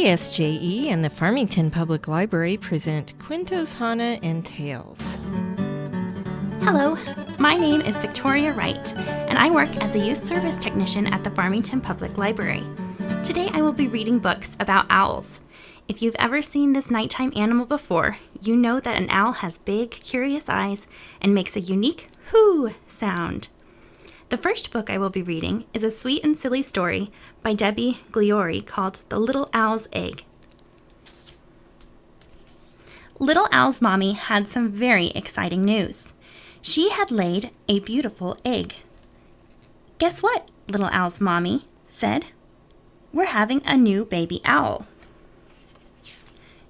KSJE and the Farmington Public Library present Cuentos Hahne and Tales. Hello, my name is Victoria Wright, and I work as a youth service technician at the Farmington Public Library. Today I will be reading books about owls. If you've ever seen this nighttime animal before, you know that an owl has big, curious eyes and makes a unique hoo sound. The first book I will be reading is a sweet and silly story by Debi Gliori called The Little Owl's Egg. Little Owl's mommy had some very exciting news. She had laid a beautiful egg. Guess what, Little Owl's mommy said? We're having a new baby owl.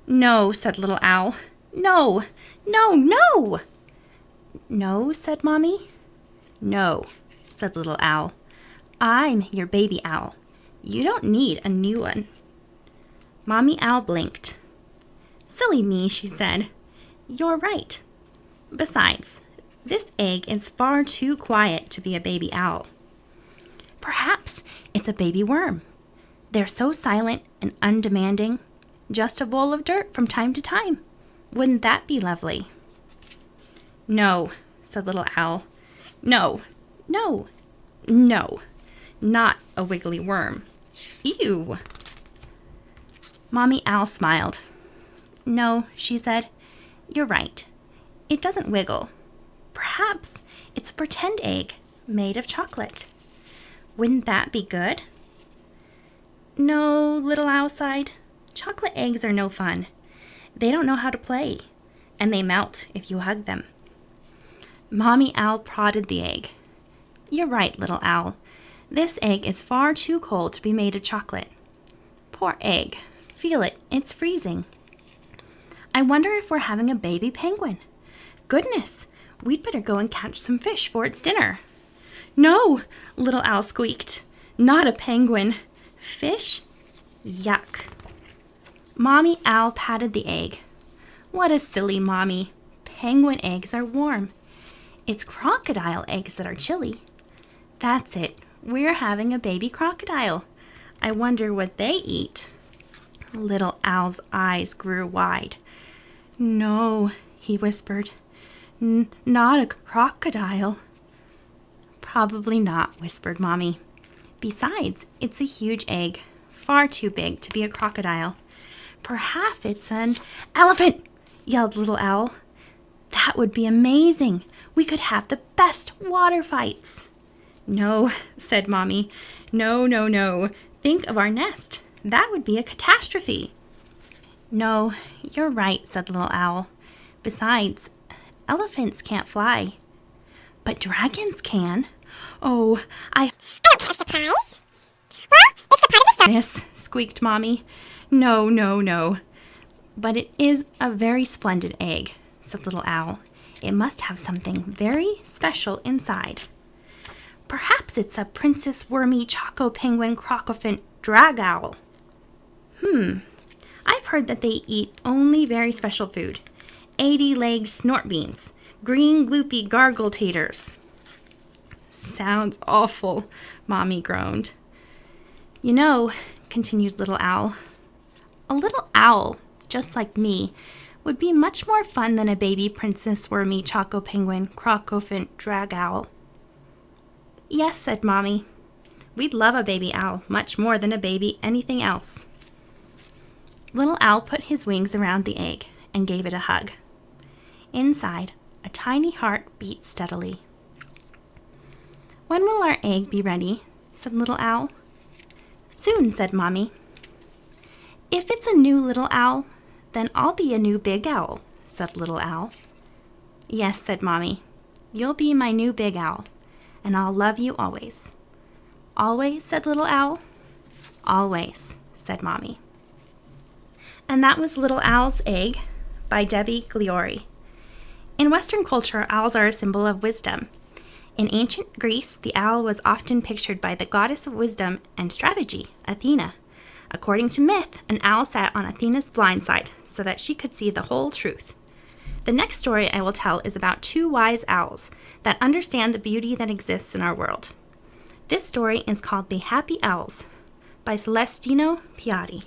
No, said Little Owl. No, no, no. No, said Mommy. No, said Little Owl. I'm your baby owl. You don't need a new one. Mommy Owl blinked. Silly me, she said. You're right. Besides, this egg is far too quiet to be a baby owl. Perhaps it's a baby worm. They're so silent and undemanding. Just a bowl of dirt from time to time. Wouldn't that be lovely? No, said Little Owl. No, no, no, not a wiggly worm. Ew. Mommy Owl smiled. No, she said, you're right. It doesn't wiggle. Perhaps it's a pretend egg made of chocolate. Wouldn't that be good? No, Little Owl sighed. Chocolate eggs are no fun. They don't know how to play, and they melt if you hug them. Mommy Owl prodded the egg. You're right, Little Owl. This egg is far too cold to be made of chocolate. Poor egg. Feel it. It's freezing. I wonder if we're having a baby penguin. Goodness, we'd better go and catch some fish for its dinner. No, Little Owl squeaked. Not a penguin. Fish? Yuck. Mommy Owl patted the egg. What a silly mommy. Penguin eggs are warm. It's crocodile eggs that are chilly. That's it. We're having a baby crocodile. I wonder what they eat. Little Owl's eyes grew wide. No, he whispered. Not a crocodile. Probably not, whispered Mommy. Besides, it's a huge egg. Far too big to be a crocodile. Perhaps it's an elephant, yelled Little Owl. That would be amazing. We could have the best water fights. No, said Mommy. No, no, no. Think of our nest. That would be a catastrophe. No, you're right, said Little Owl. Besides, elephants can't fly. But dragons can. Oh, a surprise? Well, it's a part of the story, squeaked Mommy. No, no, no. But it is a very splendid egg, said Little Owl. It must have something very special inside. Perhaps it's a princess wormy choco penguin crocofant drag owl. I've heard that they eat only very special food. 80-legged snort beans, green gloopy gargle taters. Sounds awful, Mommy groaned. You know, continued Little Owl, a little owl, just like me, would be much more fun than a baby princess wormy choco penguin crocofant drag owl. Yes, said Mommy. We'd love a baby owl much more than a baby anything else. Little Owl put his wings around the egg and gave it a hug. Inside, a tiny heart beat steadily. When will our egg be ready? Said Little Owl. Soon, said Mommy. If it's a new little owl, then I'll be a new big owl, said Little Owl. Yes, said Mommy. You'll be my new big owl, and I'll love you always. Always, said Little Owl. Always, said Mommy. And that was Little Owl's Egg by Debi Gliori. In Western culture, owls are a symbol of wisdom. In ancient Greece, the owl was often pictured by the goddess of wisdom and strategy, Athena. According to myth, an owl sat on Athena's blind side so that she could see the whole truth. The next story I will tell is about two wise owls that understand the beauty that exists in our world. This story is called The Happy Owls by Celestino Piatti.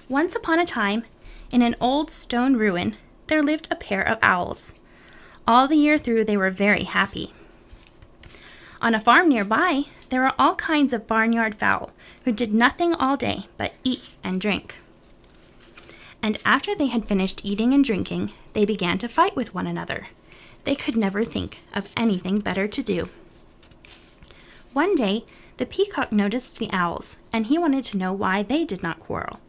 Once upon a time, in an old stone ruin, there lived a pair of owls. All the year through they were very happy. On a farm nearby, there were all kinds of barnyard fowl who did nothing all day but eat and drink. And after they had finished eating and drinking, they began to fight with one another. They could never think of anything better to do. One day, the peacock noticed the owls, and he wanted to know why they did not quarrel.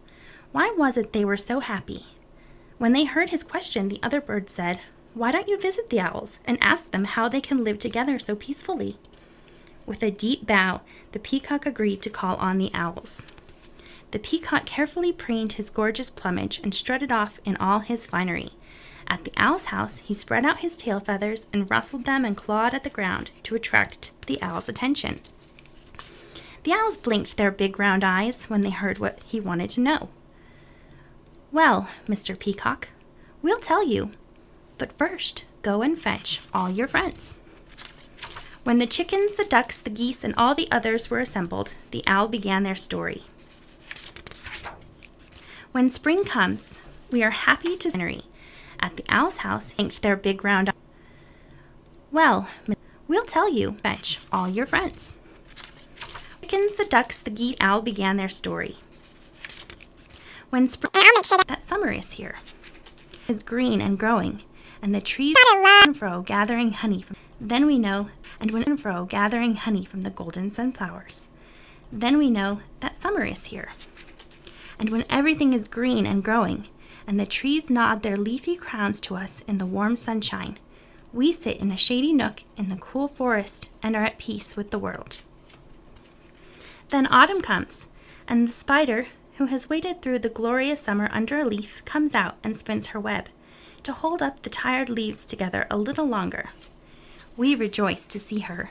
Why was it they were so happy? When they heard his question, the other birds said, "Why don't you visit the owls and ask them how they can live together so peacefully?" With a deep bow, the peacock agreed to call on the owls. The peacock carefully preened his gorgeous plumage and strutted off in all his finery. At the owl's house, he spread out his tail feathers and rustled them and clawed at the ground to attract the owl's attention. The owls blinked their big round eyes when they heard what he wanted to know. "Well, Mr. Peacock, we'll tell you. But first, go and fetch all your friends." When the chickens, the ducks, the geese, and all the others were assembled, the owl began their story. When spring comes, we are happy to see at the owl's house inked their big round eyes. "Well, we'll tell you. Fetch all your friends." Chickens, the ducks, the geese, owl began their story. When spring, that summer is here, is green and growing, and the trees and fro gathering honey from. Then we know, and when and fro gathering honey from the golden sunflowers. Then we know that summer is here. And when everything is green and growing, and the trees nod their leafy crowns to us in the warm sunshine, we sit in a shady nook in the cool forest and are at peace with the world. Then autumn comes, and the spider, who has waited through the glorious summer under a leaf, comes out and spins her web to hold up the tired leaves together a little longer. We rejoice to see her.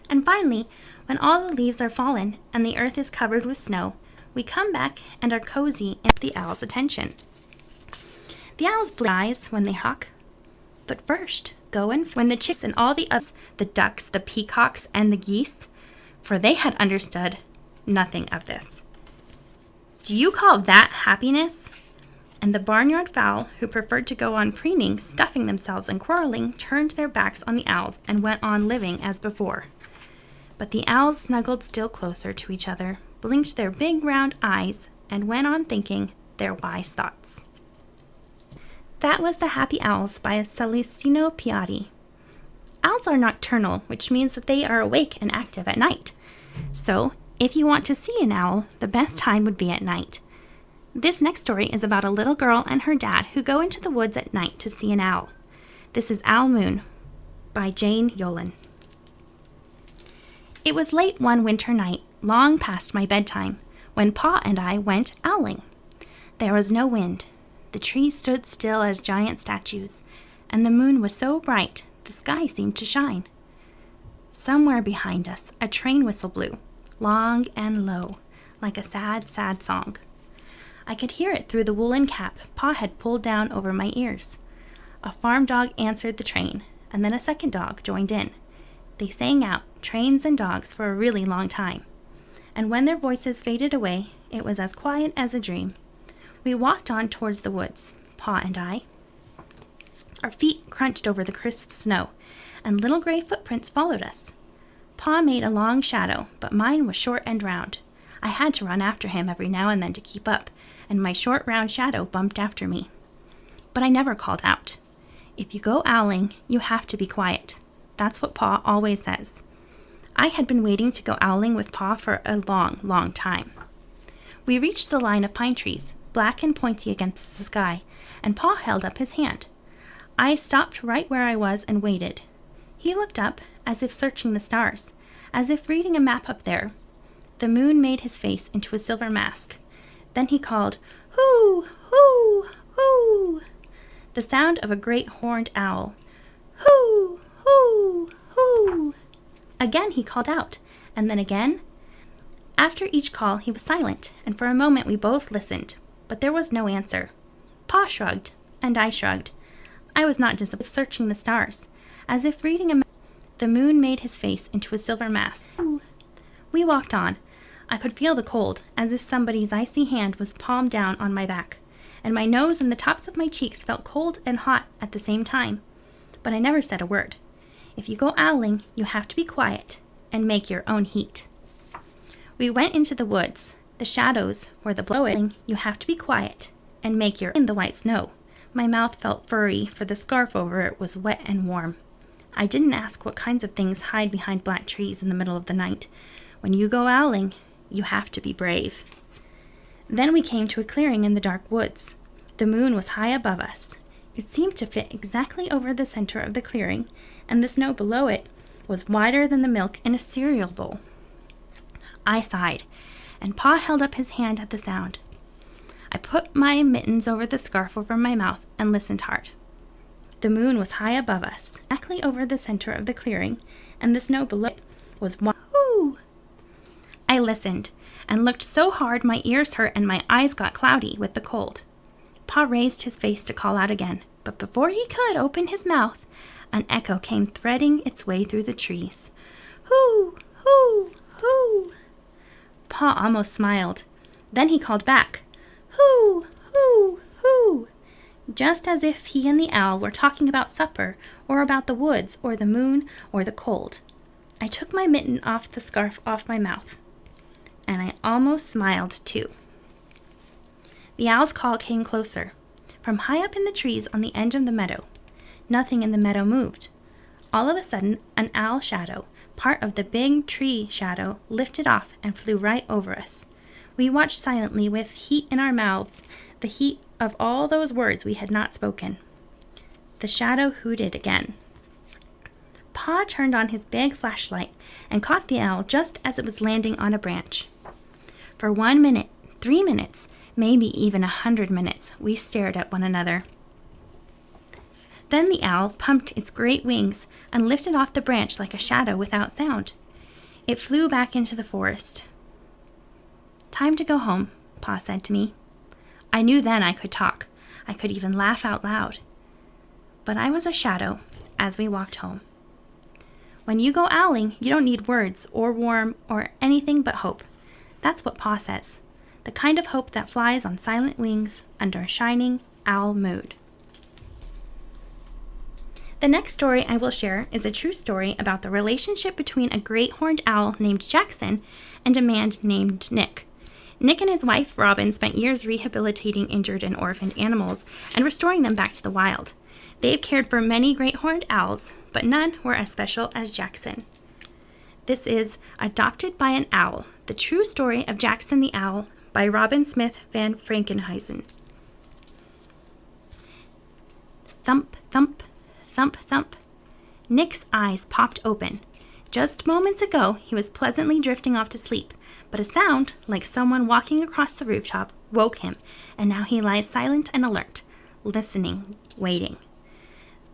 And finally, when all the leaves are fallen and the earth is covered with snow, we come back and are cozy in the owl's attention. The owls blink eyes when they hawk. But first, go and when the chicks and all the others, the ducks, the peacocks, and the geese, for they had understood nothing of this. "Do you call that happiness?" And the barnyard fowl, who preferred to go on preening, stuffing themselves, and quarreling, turned their backs on the owls and went on living as before. But the owls snuggled still closer to each other, blinked their big round eyes, and went on thinking their wise thoughts. That was The Happy Owls by Celestino Piatti. Owls are nocturnal, which means that they are awake and active at night. So, if you want to see an owl, the best time would be at night. This next story is about a little girl and her dad who go into the woods at night to see an owl. This is Owl Moon by Jane Yolen. It was late one winter night, long past my bedtime, when Pa and I went owling. There was no wind. The trees stood still as giant statues, and the moon was so bright the sky seemed to shine. Somewhere behind us, a train whistle blew, long and low, like a sad, sad song. I could hear it through the woolen cap Pa had pulled down over my ears. A farm dog answered the train, and then a second dog joined in. They sang out, trains and dogs, for a really long time. And when their voices faded away, it was as quiet as a dream. We walked on towards the woods, Pa and I. Our feet crunched over the crisp snow, and little gray footprints followed us. Pa made a long shadow, but mine was short and round. I had to run after him every now and then to keep up, and my short round shadow bumped after me. But I never called out. If you go owling, you have to be quiet. That's what Pa always says. I had been waiting to go owling with Pa for a long, long time. We reached the line of pine trees, black and pointy against the sky, and Pa held up his hand. I stopped right where I was and waited. He looked up, as if searching the stars, as if reading a map up there. The moon made his face into a silver mask. Then he called, "Hoo! Hoo! Hoo!" The sound of a great horned owl. "Hoo! Hoo! Hoo!" Again he called out, and then again. After each call he was silent, and for a moment we both listened, but there was no answer. Pa shrugged, and I shrugged. I was not disappointed, searching the stars, as if reading a map. The moon made his face into a silver mask. We walked on. I could feel the cold, as if somebody's icy hand was palmed down on my back, and my nose and the tops of my cheeks felt cold and hot at the same time. But I never said a word. If you go owling, you have to be quiet and make your own heat. We went into the woods. The shadows were the blowing. You have to be quiet and make your in the white snow. My mouth felt furry, for the scarf over it was wet and warm. I didn't ask what kinds of things hide behind black trees in the middle of the night. When you go owling, you have to be brave. Then we came to a clearing in the dark woods. The moon was high above us. It seemed to fit exactly over the center of the clearing, and the snow below it was wider than the milk in a cereal bowl. I sighed, and Pa held up his hand at the sound. I put my mittens over the scarf over my mouth and listened hard. The moon was high above us, exactly over the center of the clearing, and the snow below it was wahoo! I listened, and looked so hard my ears hurt and my eyes got cloudy with the cold. Pa raised his face to call out again, but before he could open his mouth, an echo came threading its way through the trees. Hoo! Hoo! Hoo! Pa almost smiled. Then he called back, Hoo! Hoo! Hoo! Just as if he and the owl were talking about supper, or about the woods, or the moon, or the cold. I took my mitten off the scarf off my mouth, and I almost smiled too. The owl's call came closer, from high up in the trees on the edge of the meadow. Nothing in the meadow moved. All of a sudden, an owl shadow, part of the big tree shadow, lifted off and flew right over us. We watched silently with heat in our mouths, the heat of all those words we had not spoken. The shadow hooted again. Pa turned on his big flashlight and caught the owl just as it was landing on a branch. For 1 minute, 3 minutes, maybe even 100 minutes, we stared at one another. Then the owl pumped its great wings and lifted off the branch like a shadow without sound. It flew back into the forest. "Time to go home," Pa said to me. I knew then I could talk. I could even laugh out loud. But I was a shadow as we walked home. When you go owling, you don't need words or warm or anything but hope. That's what Pa says. The kind of hope that flies on silent wings under a shining owl mood. The next story I will share is a true story about the relationship between a great horned owl named Jackson and a man named Nick. Nick and his wife, Robbyn, spent years rehabilitating injured and orphaned animals and restoring them back to the wild. They've cared for many great horned owls, but none were as special as Jackson. This is Adopted by an Owl, the true story of Jackson the Owl by Robbyn Smith van Frankenhuyzen. Thump, thump, thump, thump. Nick's eyes popped open. Just moments ago, he was pleasantly drifting off to sleep, but a sound, like someone walking across the rooftop, woke him, and now he lies silent and alert, listening, waiting.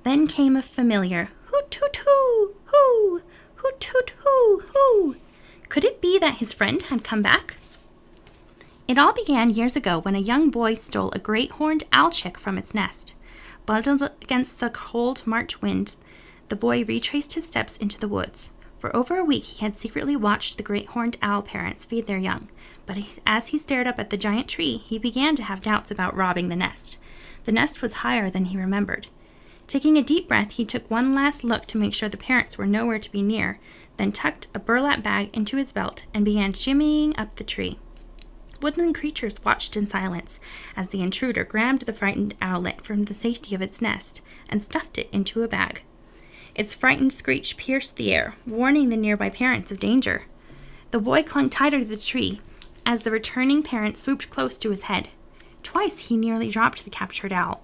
Then came a familiar hoot hoot hoo, hoo, hoot hoot hoo, hoo. Could it be that his friend had come back? It all began years ago when a young boy stole a great horned owl chick from its nest. Bundled against the cold March wind, the boy retraced his steps into the woods. For over a week he had secretly watched the great horned owl parents feed their young, but as he stared up at the giant tree, he began to have doubts about robbing the nest. The nest was higher than he remembered. Taking a deep breath, he took one last look to make sure the parents were nowhere to be near, then tucked a burlap bag into his belt and began shimmying up the tree. Woodland creatures watched in silence as the intruder grabbed the frightened owlet from the safety of its nest and stuffed it into a bag. Its frightened screech pierced the air, warning the nearby parents of danger. The boy clung tighter to the tree as the returning parent swooped close to his head. Twice he nearly dropped the captured owl.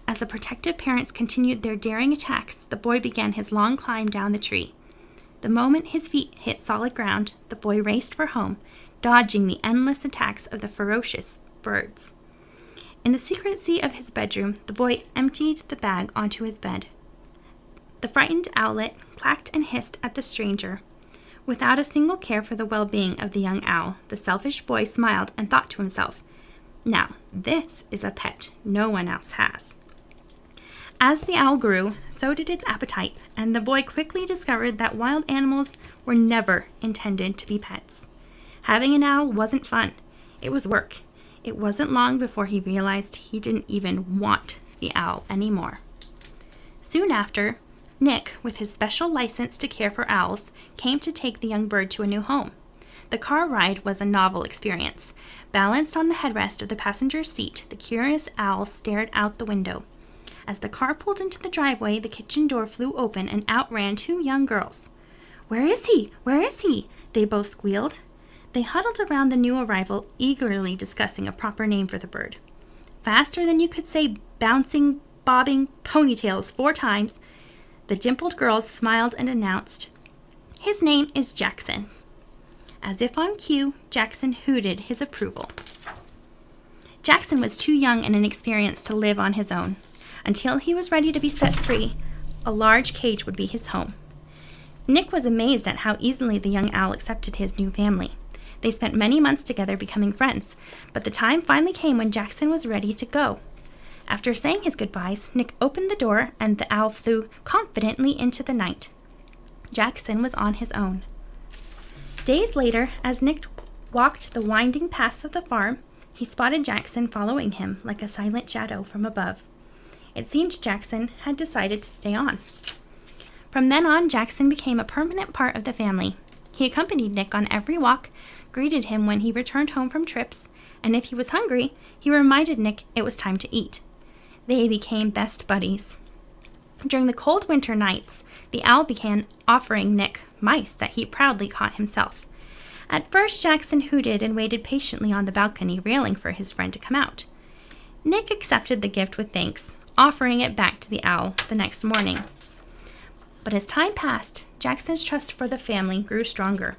As the protective parents continued their daring attacks, the boy began his long climb down the tree. The moment his feet hit solid ground, the boy raced for home, dodging the endless attacks of the ferocious birds. In the secrecy of his bedroom, the boy emptied the bag onto his bed. The frightened owlet clacked and hissed at the stranger. Without a single care for the well-being of the young owl, the selfish boy smiled and thought to himself, "Now, this is a pet no one else has." As the owl grew, so did its appetite, and the boy quickly discovered that wild animals were never intended to be pets. Having an owl wasn't fun. It was work. It wasn't long before he realized he didn't even want the owl anymore. Soon after, Nick, with his special license to care for owls, came to take the young bird to a new home. The car ride was a novel experience. Balanced on the headrest of the passenger's seat, the curious owl stared out the window. As the car pulled into the driveway, the kitchen door flew open and out ran two young girls. "Where is he? Where is he?" they both squealed. They huddled around the new arrival, eagerly discussing a proper name for the bird. Faster than you could say bouncing, bobbing ponytails 4 times, the dimpled girls smiled and announced, "His name is Jackson." As if on cue, Jackson hooted his approval. Jackson was too young and inexperienced to live on his own. Until he was ready to be set free, a large cage would be his home. Nick was amazed at how easily the young owl accepted his new family. They spent many months together becoming friends, but the time finally came when Jackson was ready to go. After saying his goodbyes, Nick opened the door and the owl flew confidently into the night. Jackson was on his own. Days later, as Nick walked the winding paths of the farm, he spotted Jackson following him like a silent shadow from above. It seemed Jackson had decided to stay on. From then on, Jackson became a permanent part of the family. He accompanied Nick on every walk, greeted him when he returned home from trips, and if he was hungry, he reminded Nick it was time to eat. They became best buddies. During the cold winter nights, the owl began offering Nick mice that he proudly caught himself. At first, Jackson hooted and waited patiently on the balcony, railing for his friend to come out. Nick accepted the gift with thanks, offering it back to the owl the next morning. But as time passed, Jackson's trust for the family grew stronger.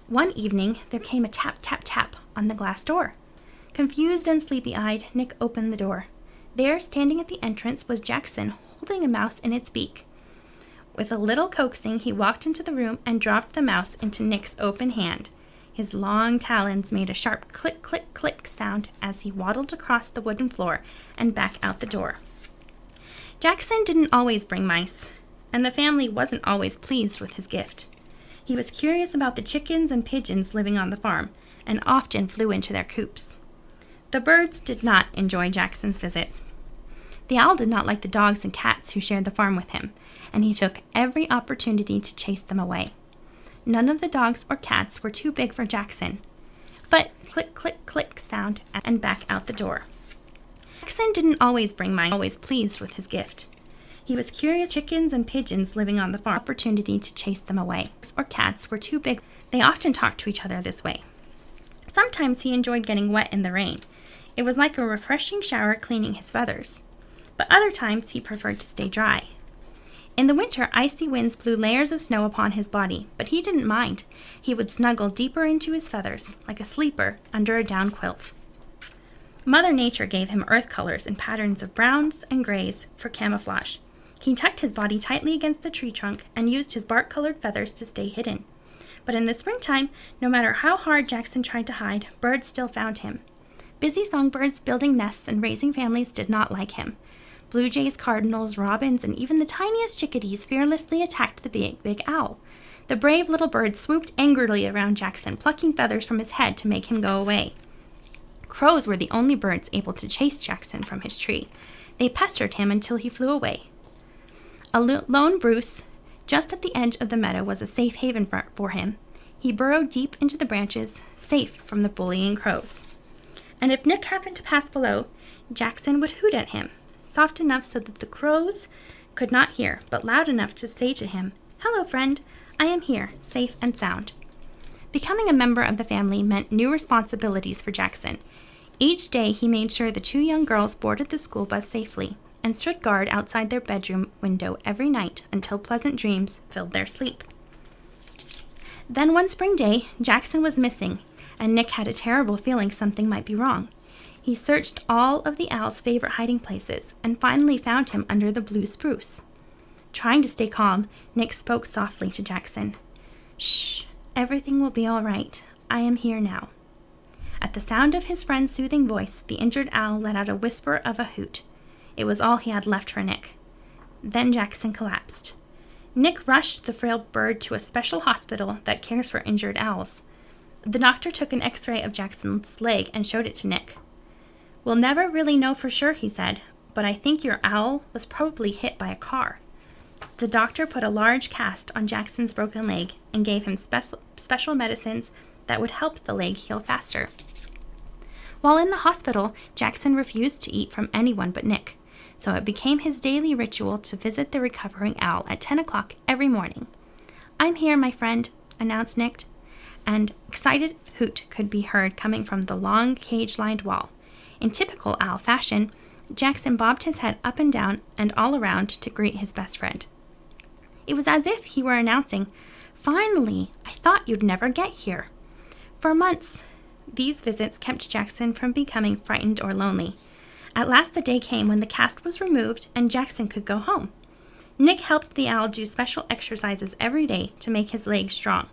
One evening, there came a tap, tap, tap on the glass door. Confused and sleepy-eyed, Nick opened the door. There, standing at the entrance, was Jackson, holding a mouse in its beak. With a little coaxing, he walked into the room and dropped the mouse into Nick's open hand. His long talons made a sharp click, click, click sound as he waddled across the wooden floor and back out the door. Jackson didn't always bring mice, and the family wasn't always pleased with his gift. He was curious about the chickens and pigeons living on the farm, and often flew into their coops. The birds did not enjoy Jackson's visit. The owl did not like the dogs and cats who shared the farm with him, and he took every opportunity to chase them away. None of the dogs or cats were too big for Jackson, but click, click, click sound and back out the door. Jackson didn't always bring mice, always pleased with his gift. He was curious chickens and pigeons living on the farm, opportunity to chase them away. Or cats were too big. They often talked to each other this way. Sometimes he enjoyed getting wet in the rain. It was like a refreshing shower cleaning his feathers. But other times he preferred to stay dry. In the winter, icy winds blew layers of snow upon his body, but he didn't mind. He would snuggle deeper into his feathers, like a sleeper under a down quilt. Mother Nature gave him earth colors in patterns of browns and grays for camouflage. He tucked his body tightly against the tree trunk and used his bark-colored feathers to stay hidden. But in the springtime, no matter how hard Jackson tried to hide, birds still found him. Busy songbirds building nests and raising families did not like him. Blue jays, cardinals, robins, and even the tiniest chickadees fearlessly attacked the big owl. The brave little bird swooped angrily around Jackson, plucking feathers from his head to make him go away. Crows were the only birds able to chase Jackson from his tree. They pestered him until he flew away. A lone Bruce, just at the edge of the meadow, was a safe haven for him. He burrowed deep into the branches, safe from the bullying crows. And if Nick happened to pass below, Jackson would hoot at him, soft enough so that the crows could not hear, but loud enough to say to him, "Hello, friend, I am here, safe and sound." Becoming a member of the family meant new responsibilities for Jackson. Each day he made sure the 2 young girls boarded the school bus safely and stood guard outside their bedroom window every night until pleasant dreams filled their sleep. Then one spring day, Jackson was missing, and Nick had a terrible feeling something might be wrong. He searched all of the owl's favorite hiding places and finally found him under the blue spruce. Trying to stay calm, Nick spoke softly to Jackson. "Shh, everything will be all right. I am here now." At the sound of his friend's soothing voice, the injured owl let out a whisper of a hoot. It was all he had left for Nick. Then Jackson collapsed. Nick rushed the frail bird to a special hospital that cares for injured owls. The doctor took an x-ray of Jackson's leg and showed it to Nick. "We'll never really know for sure," he said, "but I think your owl was probably hit by a car." The doctor put a large cast on Jackson's broken leg and gave him special medicines that would help the leg heal faster. While in the hospital, Jackson refused to eat from anyone but Nick, so it became his daily ritual to visit the recovering owl at 10 o'clock every morning. "I'm here, my friend," announced Nick, and excited hoot could be heard coming from the long cage-lined wall. In typical owl fashion, Jackson bobbed his head up and down and all around to greet his best friend. It was as if he were announcing, "Finally, I thought you'd never get here." For months, these visits kept Jackson from becoming frightened or lonely. At last the day came when the cast was removed and Jackson could go home. Nick helped the owl do special exercises every day to make his legs strong,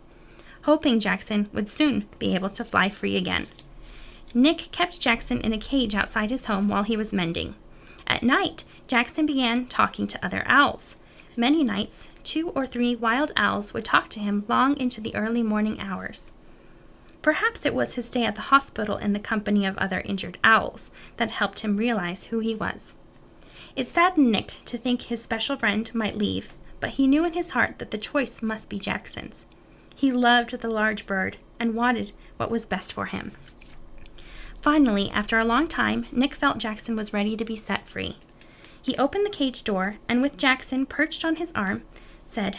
hoping Jackson would soon be able to fly free again. Nick kept Jackson in a cage outside his home while he was mending. At night, Jackson began talking to other owls. Many nights, 2 or 3 wild owls would talk to him long into the early morning hours. Perhaps it was his stay at the hospital in the company of other injured owls that helped him realize who he was. It saddened Nick to think his special friend might leave, but he knew in his heart that the choice must be Jackson's. He loved the large bird and wanted what was best for him. Finally, after a long time, Nick felt Jackson was ready to be set free. He opened the cage door and, with Jackson perched on his arm, said,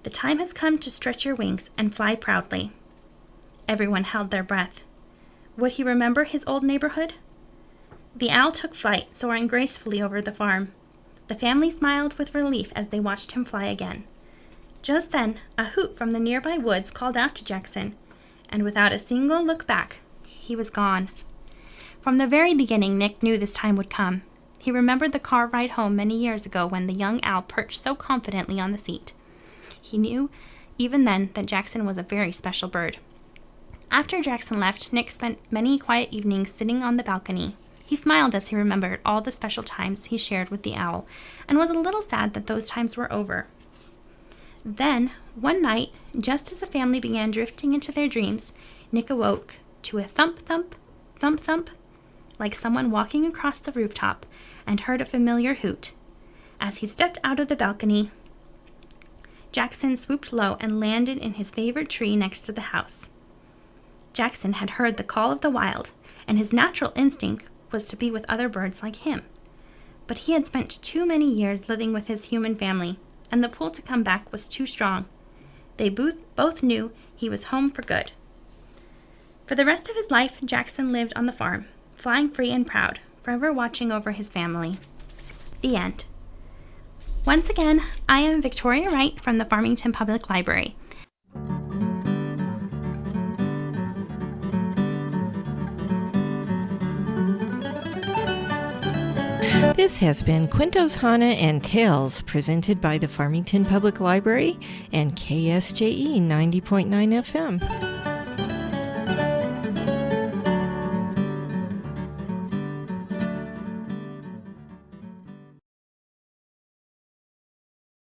"The time has come to stretch your wings and fly proudly." Everyone held their breath. Would he remember his old neighborhood? The owl took flight, soaring gracefully over the farm. The family smiled with relief as they watched him fly again. Just then, a hoot from the nearby woods called out to Jackson, and without a single look back, he was gone. From the very beginning, Nick knew this time would come. He remembered the car ride home many years ago when the young owl perched so confidently on the seat. He knew even then that Jackson was a very special bird. After Jackson left, Nick spent many quiet evenings sitting on the balcony. He smiled as he remembered all the special times he shared with the owl, and was a little sad that those times were over. Then, one night, just as the family began drifting into their dreams, Nick awoke to a thump, thump, thump, thump, like someone walking across the rooftop, and heard a familiar hoot. As he stepped out of the balcony, Jackson swooped low and landed in his favorite tree next to the house. Jackson had heard the call of the wild, and his natural instinct was to be with other birds like him. But he had spent too many years living with his human family, and the pull to come back was too strong. They both knew he was home for good. For the rest of his life, Jackson lived on the farm, flying free and proud, forever watching over his family. The end. Once again, I am Victoria Wright from the Farmington Public Library. This has been Cuentos Hahne and Tales, presented by the Farmington Public Library and KSJE 90.9 FM.